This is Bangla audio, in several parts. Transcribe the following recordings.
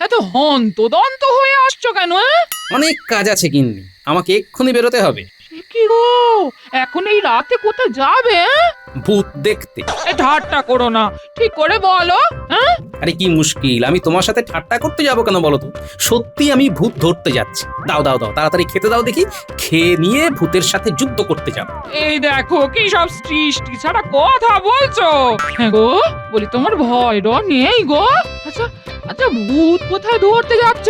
এত হন্তদন্ত হয়ে আসছো কেন? অনেক কাজ আছে গিন্নি, আমাকে এক্ষুনি বেরোতে হবে। কি গো, এখন এই রাতে কোথায় যাবে? ভূত দেখতে। ঠাট্টা করো না, ঠিক করে বলো। হ্যাঁ, আরে কি মুশকিল, আমি তোমার সাথে ঠাট্টা করতে যাবো কেন বলো তো? সত্যি আমি ভূত ধরতে যাচ্ছি। দাও দাও দাও, তাড়াতাড়ি খেতে দাও দেখি, খেয়ে নিয়ে ভূতের সাথে যুদ্ধ করতে যাবো। এই দেখো কি সব সৃষ্টি ছাড়া কথা বলছো। হ্যাঁ গো, বলি তোমার ভয় ডর নেই গো? আচ্ছা আচ্ছা, ভূত কোথায় ধরতে যাচ্ছ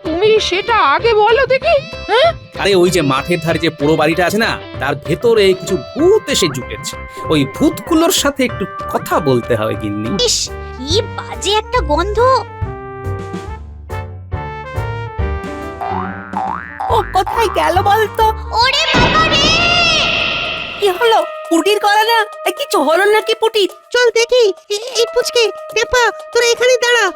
তুমি সেটা আগে বলো দেখি। হ্যাঁ, আরে ওই যে মাঠের ধারে যে পোড়ো বাড়িটা আছে না, তার ভেতরে কিছু ভূত এসে জুটেছে। ওই ভূতগুলোর সাথে একটু কথা বলতে হবে গিন্নি। ইস, কি বাজে একটা গন্ধ। ও কোথায় গেল বলতো? ওরে বাবা রে! কি হলো? পুটির গলা না কিছু হলো নাকি পুটির? চল দেখি। এই পুচকে টেপা, তোরা এখানে দাঁড়া।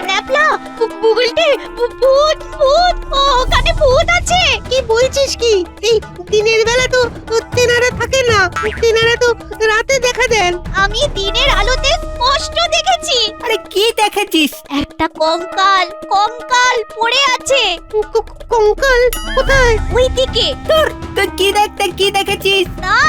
ন্যাপলা, গুগলটে, ভূত ভূত, ওখানে ভূত আছে। কি বলছিস কি? এই দিনের বেলা তো তেনারা থাকে না, তেনারা তো রাতে দেখা দেন। আমি দিনের আলোতে স্পষ্ট দেখেছি। আরে কি দেখেছিস? একটা কঙ্কাল, কঙ্কাল পড়ে আছে কঙ্কাল কোথায়? ওইদিকে। তুই কি দেখেছিস? না,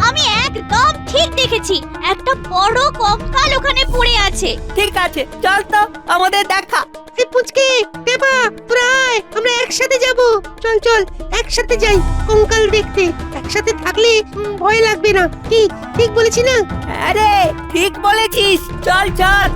আমি একদম ঠিক দেখেছি। একটা বড় কঙ্কাল ওখানে পড়ে আছে। ঠিক আছে, চল তো আমাদের দেখা। এই পুচকে টেপা, তোরা আয়, আমরা একসাথে যাব। চল চল, একসাথে যাই কঙ্কাল দেখতে। একসাথে থাকলে ভয় লাগবে না। কি ঠিক বলেছি না? আরে ঠিক বলেছিস, চল চল।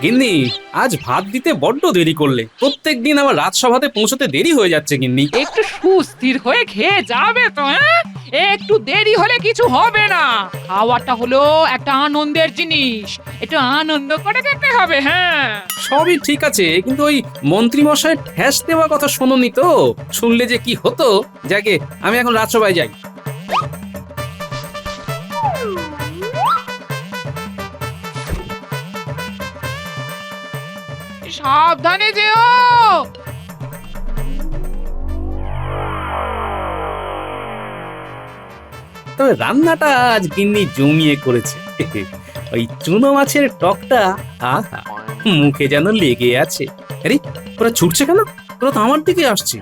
গিন্নি, আজ ভাত দিতে বড্ড দেরি করলে। প্রত্যেকদিন আমার রাজসভাতে পৌঁছতে দেরি হয়ে যাচ্ছে গিন্নি। একটু সুস্থির হয়ে খেয়ে যাবে তো। হ্যাঁ, একটু দেরি হলে কিছু হবে না। খাওয়াটা হলো একটা আনন্দের জিনিস, একটু আনন্দ করে খেতে হবে। হ্যাঁ, সবই ঠিক আছে, কিন্তু ওই মন্ত্রী মশাই ঠ্যাস দেওয়া কথা শোনোনি তো? শুনলে যে কি হতো। যাকে, আমি এখন রাজসভায় যাই। সাবধানে যেও। তবে রান্নাটা আজ গিন্নি জমিয়ে করেছে। ওই চুনো মাছের টকটা, আহা, মুখে যেন লেগে আছে। আরে ওরা ছুটছে কেন? ওরা তো আমার দিকে আসছে।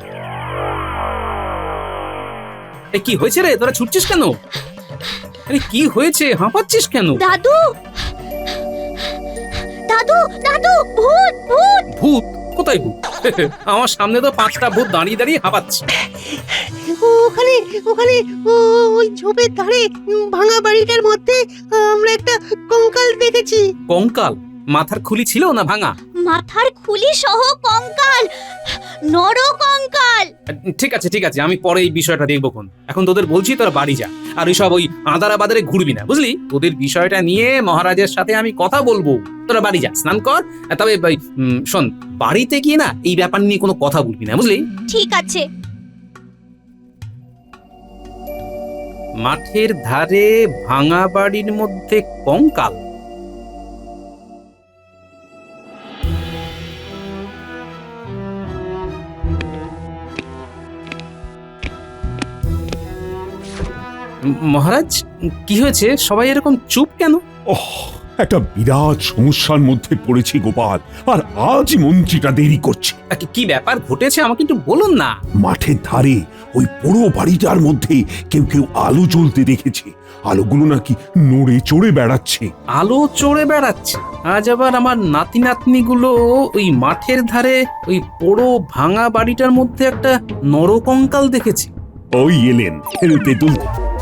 এ কি হয়েছে রে, তোরা ছুটছিস কেন? আরে কি হয়েছে, হাঁপাচ্ছিস কেন? দাদু, দাদু, দাদু, ভূত ভূত। ভূত? কোথায় ভূত? আমার সামনে তো 5টা ভূত দাঁড়িয়ে দাঁড়িয়ে হাঁপাচ্ছে। ওখানে ওখানে ওই ঝোপের ধারে ভাঙা বাড়িটার মধ্যে আমরা একটা কঙ্কাল দেখেছি। কঙ্কাল? মাথার খুলি ছিল না ভাঙা? মাথার খুলি সহ কঙ্কাল, নর কঙ্কাল। ঠিক আছে ঠিক আছে, আমি পরে এই বিষয়টা দেখবো। এখন তোদের বলছি তোরা বাড়ি যা, আর ওইসব ওই আদারা বাদারে ঘুরবি না, বুঝলি? তোদের বিষয়টা নিয়ে মহারাজের সাথে আমি কথা বলবো। তোরা বাড়ি যা, স্নান কর। তবে শোন, বাড়িতে গিয়ে না এই ব্যাপার নিয়ে কোনো কথা বলবি না, বুঝলি? ঠিক আছে। মাঠের ধারে ভাঙা বাড়ির মধ্যে কঙ্কাল। মহারাজ, কি হয়েছে? সবাই এরকম চুপ কেন? একটা বিরাট সমস্যার মধ্যে পড়েছি গোপাল, আর আজ মন্ত্রীটা দেরি করছে। কি ব্যাপার ঘটেছে আমাকে একটু বলুন না। মাঠের ধারে ওই পুরো বাড়িটার মধ্যে কেউ কেউ আলো জ্বলতে দেখেছে। আলোগুলো নাকি নড়ে চড়ে বেড়াচ্ছে। আলো চড়ে বেড়াচ্ছে? আজ আবার আমার নাতি নাতনিগুলো ওই মাঠের ধারে ওই পোড়ো ভাঙা বাড়িটার মধ্যে একটা নরকঙ্কাল দেখেছে। ওই এলেন তেঁতুল।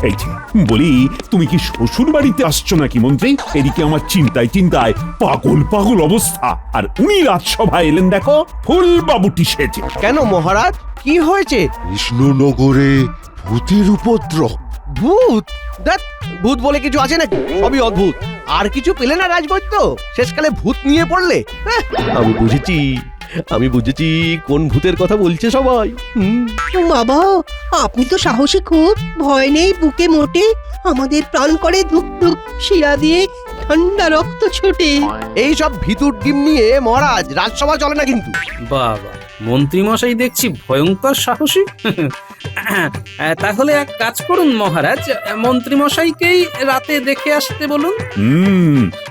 এই যে বলি, তুমি কি শ্বশুর বাড়িতে আসছো নাকি মন্ত্রী? এদিকে আমার চিন্তায় চিন্তায় পাগল পাগল অবস্থা, আর উনি রাজসভায় এলেন দেখো ফুল বাবুটি সেজে। কেন মহারাজ, কি হয়েছে? কৃষ্ণনগরে ভূতের উপদ্রব। ভূত? দেখ, ভূত বলে কিছু আছে নাকি? সবই অদ্ভুত। আর কিছু পেলে না রাজবৈদ্য? শেষকালে ভূত নিয়ে পড়লে। আমি বুঝেছি কোন ভূতের কথা বলছে সবাই। বাবা, আপনি তো সাহসী খুব, ভয় নেই বুকে মোটে। আমাদের প্রাণ করে ধুক ধুক, শিরা দিয়ে ঠান্ডা রক্ত ছোটে। এই সব ভিতুর ডিম নিয়ে মহারাজ রাজসভা চলে না কিন্তু। বাবা, মন্ত্রী মশাই দেখছি ভয়ঙ্কর সাহসী। তাহলে এক কাজ করুন মহারাজ, মন্ত্রীমশাইকেই রাতে দেখে আসতে বলুন।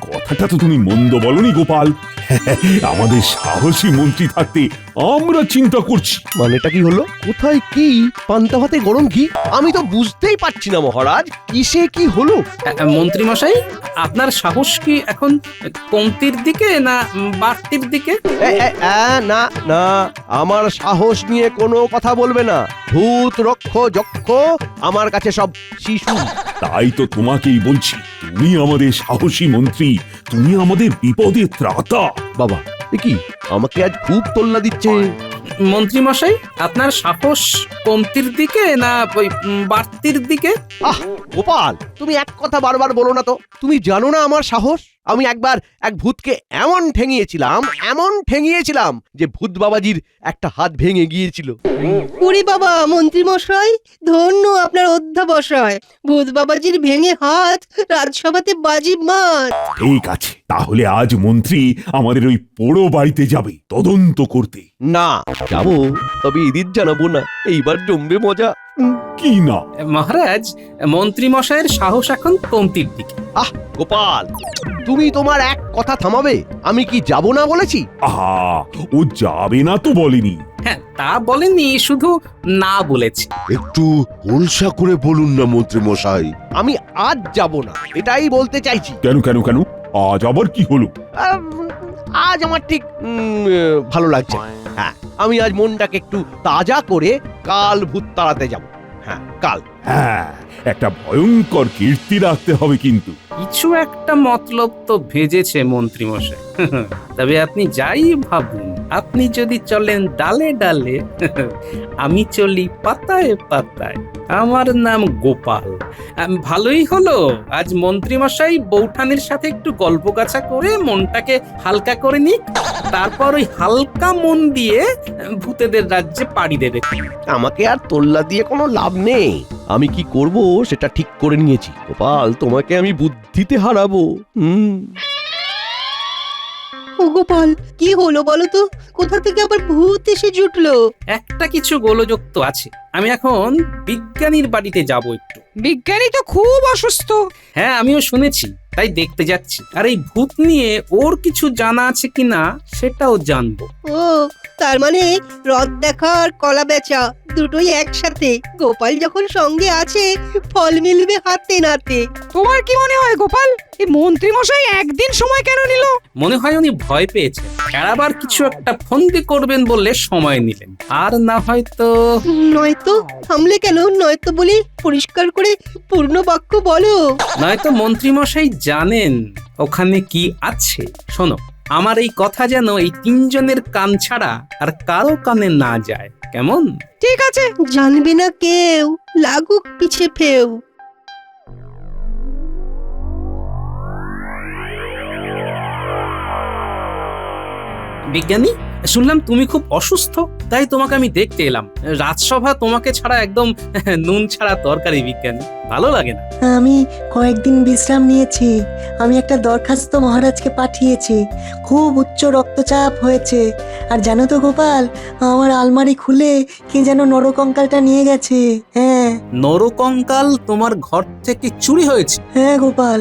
কথাটা তো তুমি মন্দ বলনি গোপাল। আমাদের সাহসী মন্ত্রী থাকতে আমরা চিন্তা করছি। মানেটা কি হলো? কোথায় কি পান্তা ভাতে গরম ঘি? আমি তো বুঝতেই পারছি না মহারাজ, কিসে কি হলো? মন্ত্রীমশাই, আপনার সাহস কি এখন কমতির দিকে না বাড়তির দিকে? না না, আমার সাহস নিয়ে কোনো কথা বলবে না। ভূত রক্ষ যক্ষ আমার কাছে সব শিশু। তাই তো তোমাকেই বলছি, তুমি আমাদের সাহসী মন্ত্রী, তুমি আমাদের বিপদে ত্রাতা। বাবা, এ কি আমাকে আজ খুব তোল্লা দিচ্ছে। মন্ত্রীমশাই, আপনার সাহস কমতির দিকে না ওই বাড়তির দিকে? আহ গোপাল, তুমি এক কথা বারবার বলো না তো। তুমি জানো না আমার সাহস? আমি একবার এক ভূতকে এমন ঠেঙিয়েছিলাম যে ভূত বাবাজির একটা হাত ভেঙে গিয়েছিল। ওরে বাবা, মন্ত্রী মশাই, ধন্য আপনার অধ্যাবসায়। ভূত বাবাজির ভেঙে হাত রাজসভাতে বাজি মার। ঠিক আছে, তাহলে আজ মন্ত্রী আমাদের ওই পোড়ো বাড়িতে যাবে তদন্ত করতে। না যাবো, তবে এদিন জানাবো না। এইবার জমবে মজা। কি না? মহারাজ, মন্ত্রীমশাইয়ের সাহস এখন কমতির দিকে। আহ গোপাল, তুমি তোমার এক কথা থামাবে? আমি কি যাব না বলেছি? আহা, ও যাবে না তো বলেনি। হ্যাঁ, তা বলেননি, শুধু না বলেছে। একটু হোলসা করে বলুন না মন্ত্রী মশাই। আমি আজ যাব না, এটাই বলতে চাইছি। কেন কেন কেন? আজ আবার কি হলো? আজ আমার ঠিক ভালো লাগছে না। হ্যাঁ, আমি আজ মনটাকে একটু তাজা করে কাল ভূত তাড়াতে যাব। হ্যাঁ, কাল। হ্যাঁ, একটা ভয়ঙ্কর কীর্তি রাখতে হবে কিন্তু। কিছু একটা মতলব তো ভেজেছে মন্ত্রীমশাই। তবে আপনি যাই ভাবুন, আপনি যদি চলেন ডালে ডালে, আমি চলি পাতায় পাতায়। আমার নাম গোপাল। ভালোই হলো আজ মন্ত্রীমশাই বৌঠানের সাথে একটু গল্প গাছা করে মনটাকে হালকা করে নিক, তারপর ওই হালকা মন দিয়ে ভূতেদের রাজ্যে পাড়ি দেবে। আমাকে আর তোল্লা দিয়ে কোনো লাভ নেই। আমি কি করব সেটা ঠিক করে নিয়েছি। গোপাল, তোমাকে আমি বুদ্ধিতে হারাবো। ও গোপাল, কি হলো বলো তো? কোথা থেকে আবার ভূত এসে জুটলো? একটা কিছু গোলযোগ তো আছে। আমি এখন বিজ্ঞানীর বাড়িতে যাব একটু। বিজ্ঞানী তো খুব অসুস্থ। হ্যাঁ, আমিও শুনেছি, তাই দেখতে যাচ্ছি। আর এই ভূত নিয়ে ওর কিছু জানা আছে কিনা সেটাও জানবো। ও, তার মানে রথ দেখা আর কলা বেচা দুটোই একসাথে। গোপাল যখন সঙ্গে আছে, ফল মিলবে হাতে নাতে। তোমার কি মনে হয় গোপাল, এই মন্ত্রী মশাই একদিন সময় কেন নিল? মনে হয় উনি ভয় পেয়েছেন, আবার কিছু একটা ফন্দি করবেন বলে সময় নিলেন। আর না হয়তো নয়তো থামলে কেন? নয়তো বলি পরিষ্কার করে পূর্ণ বাক্য বলো। নয়তো মন্ত্রীমশাই জানেন ওখানে কি আছে। শোনো, আমার এই কথা যেন এই তিনজনের কান ছাড়া আর কারো কানে না যায়, কেমন? ঠিক আছে। জানবে না কেউ, লাগুক পিছে ফেউ। বিজ্ঞানী, শুনলাম তুমি খুব অসুস্থ, তাই তোমাকে আমি দেখতে এলাম। রাজসভা তোমাকে ছাড়া একদম নুন ছাড়া তরকারি। বিজ্ঞানী, ভালো লাগে না? আমি কয়েকদিন বিশ্রাম নিয়েছি। আমি একটা দরখাস্ত মহারাজকে পাঠিয়েছি। খুব উচ্চ রক্তচাপ হয়েছে। আর জানো তো গোপাল, আমার আলমারি খুলে কে যেন নরকঙ্কালটা নিয়ে গেছে। হ্যাঁ। নরকঙ্কাল তোমার ঘর থেকে চুরি হয়েছে? হ্যাঁ গোপাল,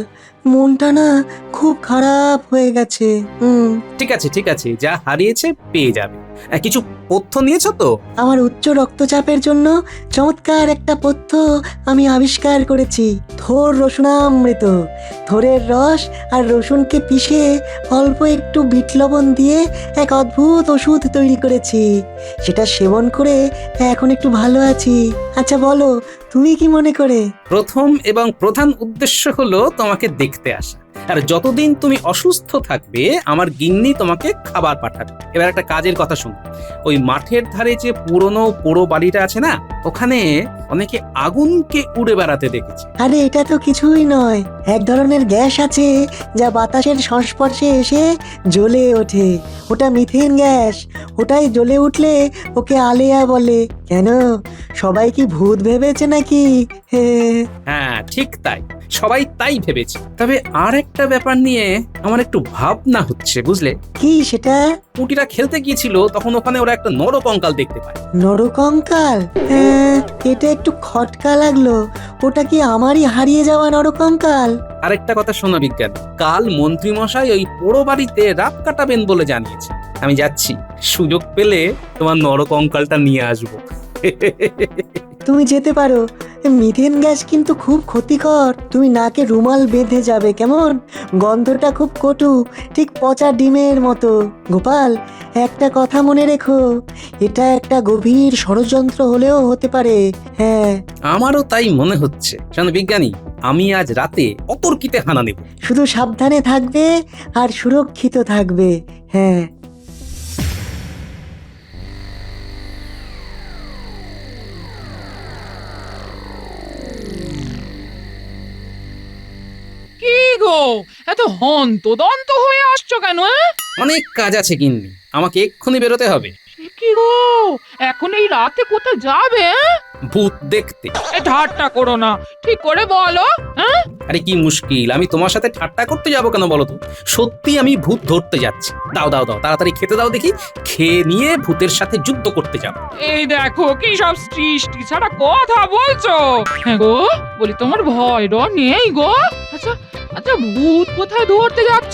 মনটা না খুব খারাপ হয়ে গেছে। ঠিক আছে ঠিক আছে, যা হারিয়েছে পেয়ে যাবে। কিছু পথ্য নিয়েছো তো? আমার উচ্চ রক্তচাপের জন্য চমৎকার একটা পথ্য আমি আবিষ্কার করেছি। থোর রসুনামৃত। থোরের রস আর রসুনকে পিষে অল্প একটু বিট লবণ দিয়ে এক অদ্ভুত ওষুধ তৈরি করেছি। সেটা সেবন করে এখন একটু ভালো আছি। আচ্ছা বলো, তুমি কি মনে করে? প্রথম এবং প্রধান উদ্দেশ্য হলো তোমাকে দেখতে আসা। আর যতদিন তুমি অসুস্থ থাকবে, আমার গিন্নি তোমাকে খাবার পাঠাবে। এবার একটা কাজের কথা শুনো। ওই মাঠের ধারে যে পুরনো পোড়ো বাড়িটা আছে না, ওখানে অনেকে আগুনকে উড়ে বেড়াতে দেখেছে। আরে এটা তো কিছুই নয়, এক ধরনের গ্যাস আছে যা বাতাসের সংস্পর্শে এসে জ্বলে ওঠে। ওটা মিথেন গ্যাস। ওটাই জ্বলে উঠলে ওকে আলেয়া বলে। কেন সবাই কি ভূত ভেবেছে নাকি? হে, হ্যাঁ ঠিক তাই, সবাই তাই ভেবেছে। তবে আর একটা ব্যাপার নিয়ে আমার একটু ভাবনা হচ্ছে, বুঝলে? কি সেটা? পুটিরা খেলতে গিয়েছিল, তখন ওখানে ওরা একটা নরকঙ্কাল দেখতে পায়। নরকঙ্কাল? হ্যাঁ, এটা একটু খটকা লাগলো। ওটা কি আমারই হারিয়ে যাওয়া নরকঙ্কাল? আরেকটা কথা শোনো বিজ্ঞান, কাল মন্ত্রী মশাই ওই পোড়ো বাড়িতে রাত কাটাবেন বলে জানিয়েছে। আমি যাচ্ছি, সুযোগ পেলে তোমার নরকঙ্কালটা নিয়ে আসবো। তুমি যেতে পারো, মিথেন গ্যাস কিন্তু খুব ক্ষতিকর। তুমি নাকে রুমাল বেঁধে যাবে, কেমন? গন্ধটা খুব কটু, ঠিক পচা ডিমের মতো। গোপাল, একটা কথা মনে রেখো, এটা একটা গভীর ষড়যন্ত্র হলেও হতে পারে। হ্যাঁ, আমারও তাই মনে হচ্ছে। শোনো বিজ্ঞানী, আমি আজ রাতে অতর্কিতে হানা নেব। শুধু সাবধানে থাকবে আর সুরক্ষিত থাকবে। হ্যাঁ। কি গো, এত হন্তদন্ত হয়ে আসছো কেন? অনেক কাজ আছে গিন্নি, আমাকে এক্ষুনি বেরোতে হবে। কি গো, এখন এই রাতে কোথায় যাবে? ভূত দেখতে। ঠাট্টা করো না, ঠিক করে বলো। হ্যাঁ, আরে কি মুশকিল, আমি তোমার সাথে ঠাট্টা করতে যাবো কেন বলো তো? সত্যি আমি ভূত ধরতে যাচ্ছি। দাও দাও দাও, তাড়াতাড়ি খেতে দাও দেখি, খেয়ে নিয়ে ভূতের সাথে যুদ্ধ করতে যাবো। এই দেখো কি সব সৃষ্টি ছাড়া কথা বলছো। হ্যাঁ গো, বলি তোমার ভয় ডর নেই গো? আচ্ছা আচ্ছা, ভূত কোথায় ধরতে যাচ্ছ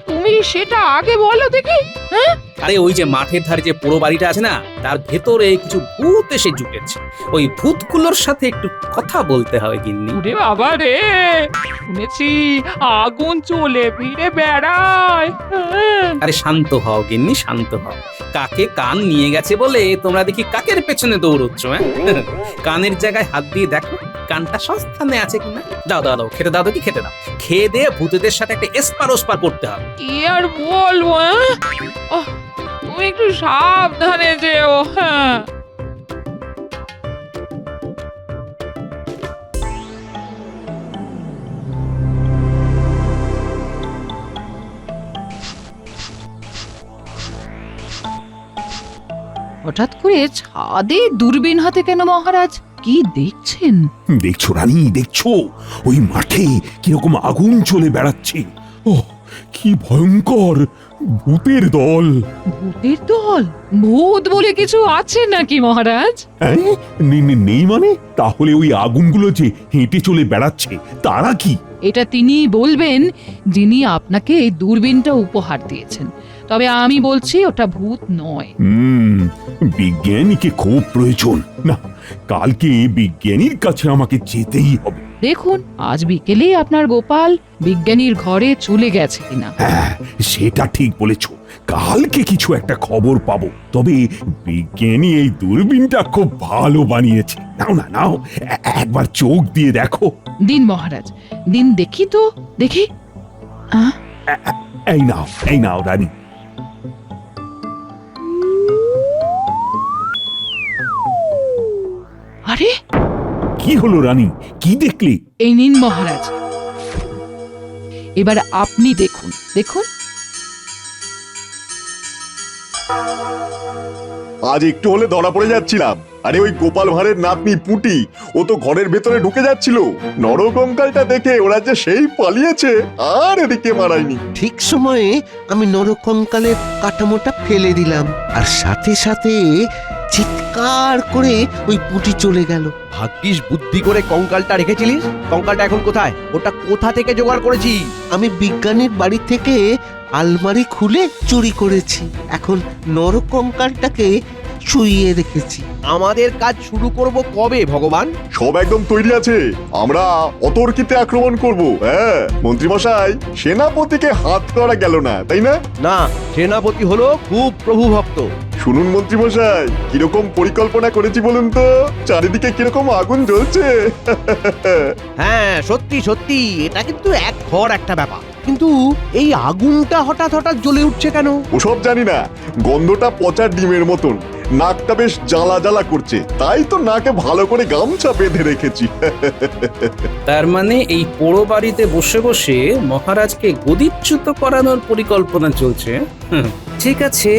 তুমি সেটা আগে বলো দেখি। হ্যাঁ, আরে ওই যে মাঠের ধারে যে পোড়ো বাড়িটা আছে না, তার ভেতরে কিছু ভূত এসে জুটেছে। ওই ভূতগুলোর সাথে একটু কথা বলতে হবে গিন্নি। ওরে বাবা রে, শুনেছি আগুন চলে ফিরে বেড়ায়। হ্যাঁ। আরে শান্ত হও গিন্নি, শান্ত হও। কাকে কান নিয়ে গেছে বলে তোমরা দেখি কাকের পেছনে দৌড়চ্ছ। হ্যাঁ, কানের জায়গায় হাত দিয়ে দেখো কানটা সস্থানে আছে কিনা। দাও দাও দাও, খেতে দাও দেখি, খেতে দাও। খেয়ে দিয়ে ভূতেদের সাথে একটা এসপার ওসপার করতে হবে। কি আর বলবো? হ্যাঁ? ওহ, তুমি একটু সাবধানে যেও। হ্যাঁ, হঠাৎ করে ছাদে দূরবীন হাতে কেন মহারাজ? কি দেখছেন? দেখছো রানী, দেখছো ওই মাঠে কিরকম আগুন চলে বেড়াচ্ছে। ও কি ভয়ঙ্কর ভূতের দল। ভূতের দল? ভূত বলে কিছু আছে নাকি মহারাজ? হ্যাঁ, নেই মানে? তাহলে ওই আগুনগুলো যে হেঁটে চলে বেড়াচ্ছে তারা কি? এটা তিনিই বলবেন যিনি আপনাকে এই দূরবীনটা উপহার দিয়েছেন। তবে আমি বলছি ওটা ভূত নয়। বিজ্ঞানীকে খুব প্রয়োজন। না, কালকে বিজ্ঞানীর কাছে আমাকে যেতেই হবে। দেখুন আজ বিকেলে আপনার গোপাল বিজ্ঞানীর ঘরে চলে গেছে কিনা। হ্যাঁ, সেটা ঠিক বলেছ। কালকে কিছু একটা খবর পাবো। তবে বিজ্ঞানী এই দূরবীনটা খুব ভালো বানিয়েছে। নাও না নাও, একবার চোখ দিয়ে দেখো। দিন মহারাজ, দিন দেখি তো, দেখি। এই নাও রানী। আরে কি হলো রানী, কি দেখলে? এই নিন মহারাজ, এবার আপনি দেখুন, দেখুন। আজ একটু হলে ধরা পড়ে যাচ্ছিলাম। আরে ওই গোপাল ভাঁড়ের নাতনি পুটি, ও তো ঘরের ভেতরে ঢুকে যাচ্ছিল। নরকঙ্কালটা দেখে ওরা যে সেই পালিয়েছে, আর এদিকে মারায়নি। ঠিক সময়ে আমি নরকঙ্কালের কাঠামোটা ফেলে দিলাম, আর সাথে সাথে চিৎকার করে ওই পুঁটি চলে গেল। ভাগ্যিস বুদ্ধি করে কঙ্কালটা রেখেছিলিস। কঙ্কালটা এখন কোথায়? ওটা কোথা থেকে জোগাড় করেছি? আমি বিজ্ঞানীর বাড়ি থেকে আলমারি খুলে চুরি করেছি। এখন নরকঙ্কালটাকে শুইয়ে রেখেছি। আমাদের কাজ শুরু করব কবে ভগবান? সব একদম তৈরি আছে। আমরা অতর্কিতে আক্রমণ করব। হ্যাঁ মন্ত্রী মশাই, সেনাপতিকে হাত করা গেল না, তাই না? না, সেনাপতি হলো খুব প্রভু ভক্ত। শুনুন মন্ত্রী মশাই, কিরকম পরিকল্পনা করেছি বলুন তো? চারিদিকে কিরকম আগুন জ্বলছে। হ্যাঁ সত্যি সত্যি, এটা কিন্তু এক ঘর একটা ব্যাপার। কিন্তু এই আগুনটা হঠাৎ হঠাৎ জ্বলে উঠছে কেন? ওসব জানি না, গন্ধটা পচা ডিমের মতন। নাকটা বেশ জ্বালা জ্বালা করছে, তাই তো নাকে ভালো করে গামছা বেঁধে রেখেছি। তার মানে এই পোড়ো বাড়িতে বসে বসে মহারাজকে গদিচ্যুত করানোর পরিকল্পনা চলছে। ঠিক আছে,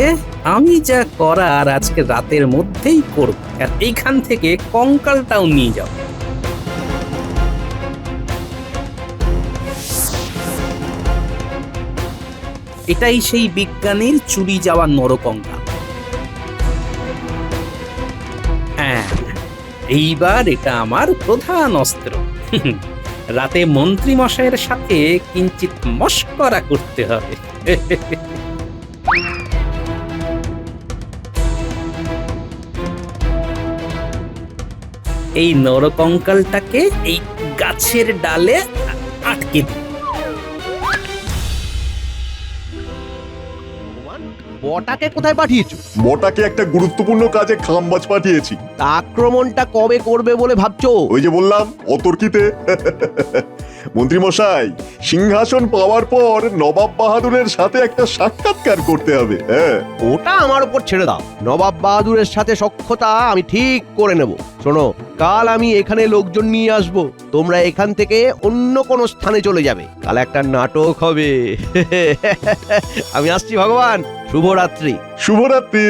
আমি যা করার আজকে রাতের মধ্যেই করব, আর এইখান থেকে কঙ্কালটাও নিয়ে যাও। এটাই সেই বিজ্ঞানীর চুরি যাওয়া নরকঙ্কাল। হ্যাঁ, এইবার এটা আমার প্রধান অস্ত্র। রাতে মন্ত্রী মশাইয়ের সাথে কিঞ্চিত মশকরা করতে হবে। এই নরকঙ্কালটাকে এই গাছের ডালে আটকে দিই। বটাকে কোথায় পাঠিয়েছো? বটাকে একটা গুরুত্বপূর্ণ কাজে খামবাজ পাঠিয়েছি। তা আক্রমণটা কবে করবে বলে ভাবছো? ওই যে বললাম অতর্কিতে। মন্ত্রী মশাই, সিংহাসন পাওয়ার পর নবাব বাহাদুরের সাথে একটা সাক্ষাৎকার করতে হবে। হ্যাঁ, ওটা আমার উপর ছেড়ে দাও। নবাব বাহাদুরের সাথে সখ্যতা আমি ঠিক করে নেব। শোনো, কাল আমি এখানে লোকজন নিয়ে আসব, তোমরা এখান থেকে অন্য কোনো স্থানে চলে যাবে। কাল একটা নাটক হবে। আমি আসছি ভগবান, শুভরাত্রি। শুভরাত্রি।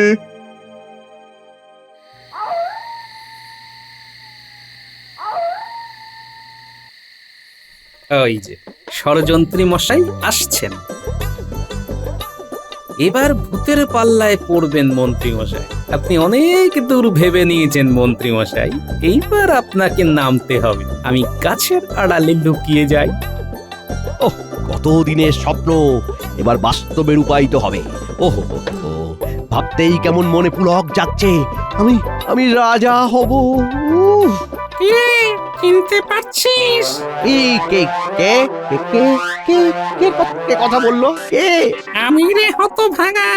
ওই যে ষড়যন্ত্রী মশাই আসছেন। এবার ভূতের পাল্লায় পড়বেন মন্ত্রী মশাই। আপনি অনেক দূর ভেবে নিয়েছেন মন্ত্রী মশাই, এইবার আপনাকে নামতে হবে। আমি গাছের আড়ালে লুকিয়ে যাই। ওহ, কত দিনের স্বপ্ন এবার বাস্তবে রূপায়িত হবে। ওহো, ভাবতেই কেমন মনে পুলক যাচ্ছে। আমি রাজা হব। উফ, চিনতে পারছিস? এই কে কে কে কে কে কে কে কথা বললো? কে? আমি রে হতভাগা,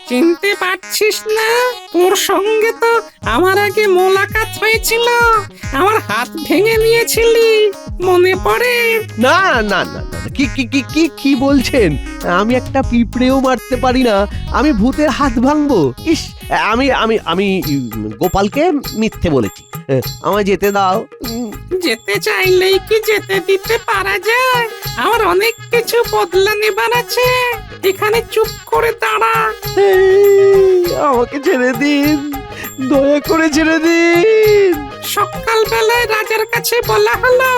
চিনতে পারছিস না? তোর সঙ্গে তো আমার আগে মোলাকাত হয়েছিল, আমার হাত ভেঙে নিয়েছিলি, মনে পড়ে? না না না না, কি কি কি কি কি বলছেন? আমি একটা পিঁপড়েও মারতে পারি না, আমি ভূতের হাত ভাঙবো? ইস, আমি আমি আমি গোপালকে মিথ্যে বলেছি। আমায় যেতে দাও। যেতে চাইলেই কি যেতে দিতে পারা যায়? আমার অনেক কিছু বদলা নেবার আছে, এখানে চুপ করে দাঁড়া। আমাকে ছেড়ে দিন, দয়া করে ছেড়ে দিন। সকালবেলায় রাজার কাছে বলা হলো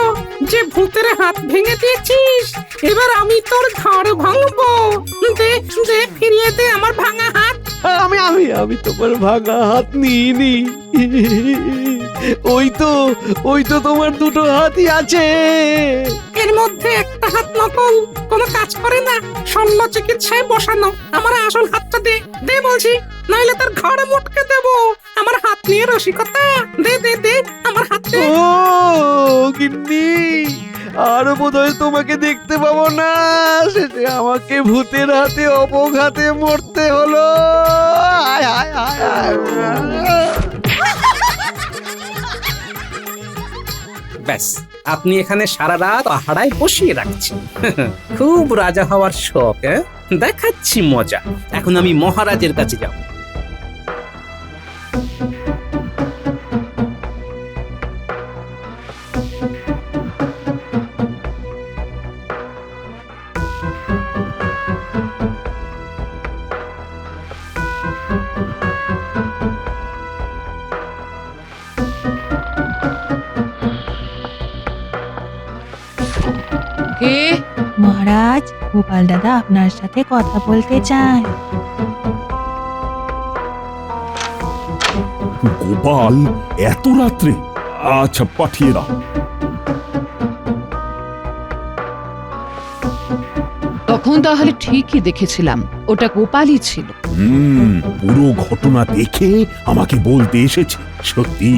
যে ভূতের হাত ভেঙে দিয়েছিস, এবার আমি তোর ঘর ভাঙবো। দে দে, ফিরিয়ে দে আমার ভাঙা হাত। আমি আমি আমি তোমার ভাঙা হাত নিইনি। ওই তো তোমার দুটো হাতই আছে। এর মধ্যে একটা হাত নকল, কোনো কাজ করে না, শল্য চিকিৎসায় বসানো। আমার আসল হাতটা দে, দে বলছি, নইলে তোর ঘরে মুটকে দেবো। আমার হাত নিয়ে রসিকতা, দে দে দে আমার হাত দে। ও গিন্নি, আর বোধহয় তোমাকে দেখতে পাবো না। শেষে আমাকে ভূতের হাতে অপঘাতে মরতে হলো। হায় হায় হায় হায়। ব্যাস, আপনি এখানে সারা রাত আহারায় বসিয়ে রাখছেন। খুব রাজা হওয়ার শখ, হ্যাঁ? দেখাচ্ছি মজা। এখন আমি মহারাজের কাছে যাব। কে? মহারাজ, গোপাল দাদা আপনার সাথে কথা বলতে চায়। গোপাল এত রাত্রে? আচ্ছা, পাঠিয়ে দাও। তখন তাহলে ঠিকই দেখেছিলাম, ওটা গোপালই ছিল। পুরো ঘটনা দেখে আমাকে বলতে এসেছে। সত্যি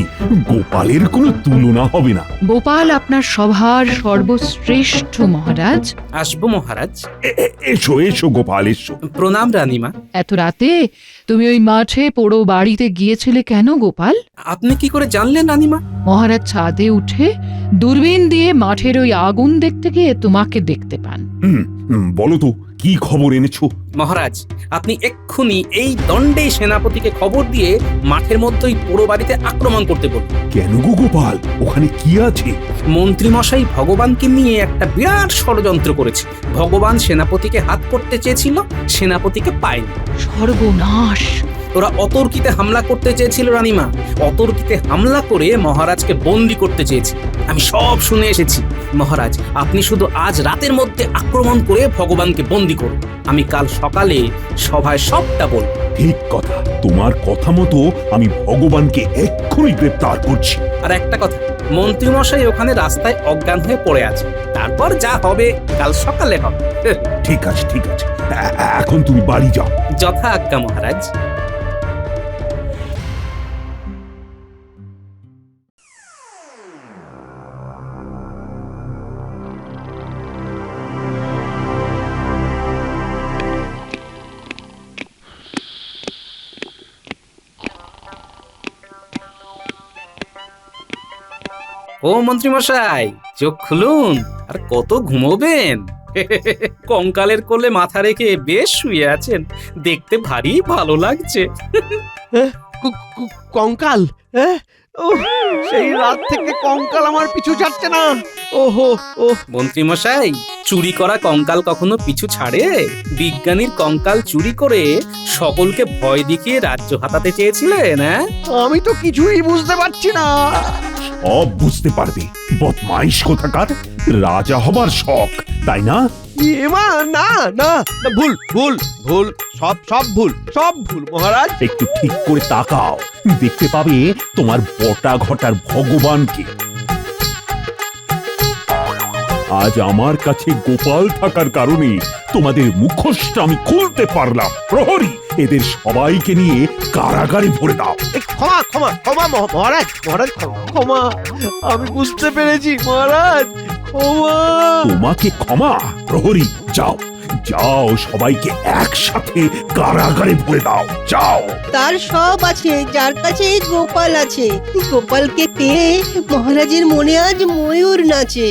গোপালের কোনো তুলনা হবে না। গোপাল আপনার সভার সর্বশ্রেষ্ঠ মহারাজ। আসবো মহারাজ। এসো এসো গোপাল, এসো। প্রণাম রানীমা। এত রাতে তুমি ওই মাঠে পোড়ো বাড়িতে গিয়েছিলে কেন গোপাল? আপনি কি করে জানলেন রানীমা? মহারাজ ছাদে উঠে দূরবীন দিয়ে মাঠের ওই আগুন দেখতে গিয়ে তোমাকে দেখতে পান। বলো তো, কি খবর এনেছো? মহারাজ, আপনি এক্ষুনি এই দণ্ডে সেনাপতিকে খবর দিয়ে মাঠের মধ্যে ওই পোড়ো বাড়িতে আক্রমণ করতে বলুন। কেন গো গোপাল, ওখানে কি আছে? মন্ত্রীমশাই ভগবানকে নিয়ে একটা বিরাট ষড়যন্ত্র করেছে। ভগবান সেনাপতিকে হাত করতে চেয়েছিল, সেনাপতিকে পায়নি। সর্বনাশ! ওরা অতর্কিতে হামলা করতে চেয়েছিল রানীমা, অতর্কিতে হামলা করে মহারাজকে বন্দি করতে চেয়েছে। আমি সব শুনে এসেছি। মহারাজ, আপনি শুধু আজ রাতের মধ্যে আক্রমণ করে ভগবানকে বন্দি করুন, আমি কাল সকালে সভায় সবটা বলব। ঠিক কথা, তোমার কথা মতো আমি ভগবানকে এক্ষুনি গ্রেপ্তার করছি। আর একটা কথা, মন্ত্রীমশাই ওখানে রাস্তায় অজ্ঞান হয়ে পড়ে আছে, তারপর যা হবে কাল সকালে হবে। ঠিক আছে ঠিক আছে, এখন তুমি বাড়ি যাও। যথা আজ্ঞা মহারাজ। ও মন্ত্রীমশাই, চোখ খুলুন, আর কত ঘুমোবেন? কঙ্কালের কোলে মাথা রেখে বেশ শুয়ে আছেন, দেখতে ভারী ভালো লাগছে। কঙ্কাল, সেই রাত থেকে কঙ্কাল আমার পিছু ছাড়ছে না। ওহো ও মন্ত্রীমশাই, চুরি করা কঙ্কাল কখনো পিছু ছাড়ে? বিজ্ঞানীর কঙ্কাল চুরি করে সকলকে ভয় দেখিয়ে রাজ্য হাতাতে চেয়েছিলেন, হ্যাঁ? আমি তো কিছুই বুঝতে পারছি না। সব বুঝতে পারবে, বদমাইশ কোথাকার। রাজা হবার শখ, তাই না? এমা না না না, ভুল ভুল ভুল, সব সব ভুল, সব ভুল মহারাজ। একটু ঠিক করে তাকাও, দেখতে পাবে তোমার বটা ঘটার ভগবানকে। আজ আমার কাছে গোপাল থাকার কারণে তোমাদের মুখোশটা আমি খুলতে পারলাম। প্রহরী, এদের সবাইকে নিয়ে কারাগারে ভরে দাও। ক্ষমা ক্ষমা ক্ষমা মহারাজ, মহারাজ ক্ষমা, আমি বুঝতে পেরেছি মহারাজ, ক্ষমা। তোমাকে ক্ষমা? প্রহরী, যাও যাও, সবাইকে একসাথে কারাগারে ভরে দাও, যাও। তার সব আছে, যার কাছে গোপাল আছে। গোপালকে পেয়ে মহারাজের মনে আজ ময়ূর নাচে।